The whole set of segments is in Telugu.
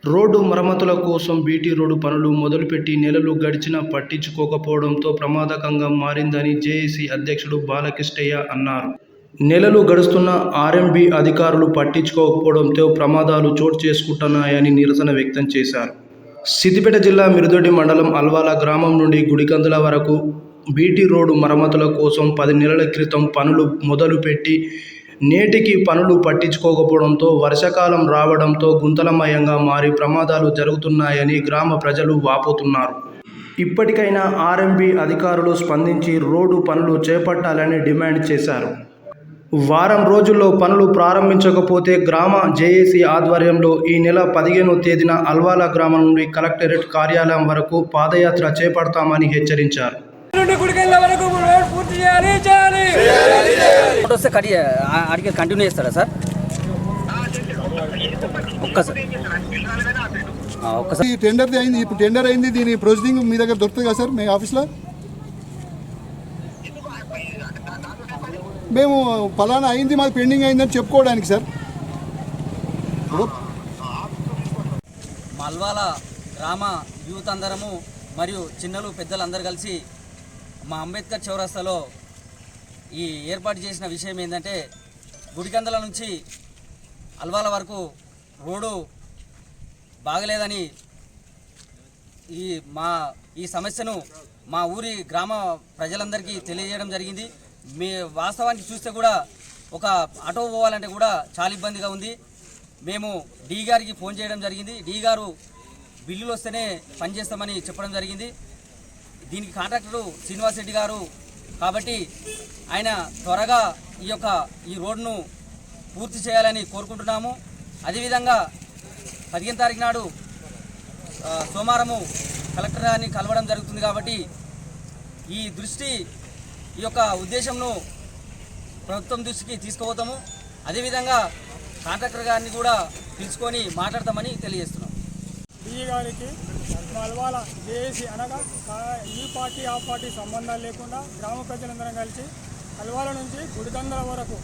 రోడ్డు మరమ్మతుల కోసం బీటీ రోడ్డు పనులు మొదలుపెట్టి నెలలు గడిచినా పట్టించుకోకపోవడంతో ప్రమాదకంగా మారిందని జేఏసీ అధ్యక్షుడు బాలకిష్టయ్య అన్నారు. నెలలు గడుస్తున్న ఆర్ఎంబీ అధికారులు పట్టించుకోకపోవడంతో ప్రమాదాలు చోటు చేసుకుంటున్నాయని నిరసన వ్యక్తం చేశారు. సిద్దిపేట జిల్లా మిరుదొడ్డి మండలం అల్వాల గ్రామం నుండి గుడికందుల వరకు బీటీ రోడ్డు మరమ్మతుల కోసం 10 నెలల క్రితం పనులు మొదలుపెట్టి నేటికి పనులు పట్టించుకోకపోవడంతో వర్షాకాలం రావడంతో గుంతలమయంగా మారి ప్రమాదాలు జరుగుతున్నాయని గ్రామ ప్రజలు వాపోతున్నారు. ఇప్పటికైనా ఆర్ఎంబీ అధికారులు స్పందించి రోడ్డు పనులు చేపట్టాలని డిమాండ్ చేశారు. వారం రోజుల్లో పనులు ప్రారంభించకపోతే గ్రామ జేఏసీ ఆధ్వర్యంలో ఈ నెల 15వ తేదీన అల్వాల గ్రామం నుండి కలెక్టరేట్ కార్యాలయం వరకు పాదయాత్ర చేపడతామని హెచ్చరించారు. కంటిన్యూ చేస్తారా సార్? ఒక్కసారి టెండర్ అయింది, ఇప్పుడు టెండర్ అయింది, దీని ప్రొసీడింగ్ మీ దగ్గర దొరుకుతుంది కదా సార్ మీ ఆఫీస్లో? మేము ఫలానా అయింది, మాది పెండింగ్ అయిందని చెప్పుకోవడానికి సార్. అల్వాల గ్రామ యూత్ అందరము మరియు చిన్నలు పెద్దలు అందరు కలిసి మా అంబేద్కర్ చౌరస్తాలో ఈ ఏర్పాటు చేసిన విషయం ఏంటంటే, గుడికందల నుంచి అల్వాల వరకు రోడ్డు బాగలేదని ఈ సమస్యను మా ఊరి గ్రామ ప్రజలందరికీ తెలియజేయడం జరిగింది. వాస్తవానికి చూస్తే కూడా ఒక ఆటో పోవాలంటే కూడా చాలా ఇబ్బందిగా ఉంది. మేము డీ గారికి ఫోన్ చేయడం జరిగింది. డీ గారు బిల్లులు వస్తేనే పనిచేస్తామని చెప్పడం జరిగింది. దీనికి కాంట్రాక్టరు శ్రీనివాస్ రెడ్డి గారు కాబట్టి ఆయన త్వరగా ఈ రోడ్డును పూర్తి చేయాలని కోరుకుంటున్నాము. అదేవిధంగా 15వ తారీఖు నాడు సోమవారము కలెక్టర్ గారిని కలవడం జరుగుతుంది కాబట్టి ఈ ఉద్దేశంను ప్రభుత్వం దృష్టికి తీసుకుపోతాము. అదేవిధంగా కాంట్రాక్టర్ గారిని కూడా పిలుచుకొని మాట్లాడతామని తెలియజేస్తున్నాం. డీ గారికి అల్వాల జేఏసీ అనగా ఈ పార్టీ ఆ పార్టీ సంబంధాలు లేకుండా గ్రామ ప్రజలందరం కలిసి అల్వాల నుంచి గుడికందల వరకు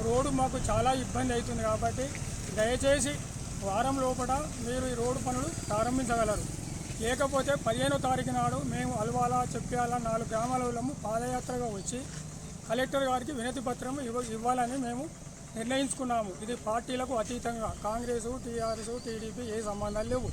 రోడ్డు మాకు చాలా ఇబ్బంది అవుతుంది కాబట్టి దయచేసి వారం లోపల మీరు ఈ రోడ్డు పనులు ప్రారంభించగలరు. లేకపోతే 15వ తారీఖు నాడు మేము అల్వాల, చెప్పాల 4 గ్రామాలను పాదయాత్రగా వచ్చి కలెక్టర్ గారికి వినతి పత్రం ఇవ్వాలని మేము నిర్ణయించుకున్నాము. ఇది పార్టీలకు అతీతంగా కాంగ్రెసు, టీఆర్ఎస్, టీడీపీ ఏ సంబంధాలు లేవు.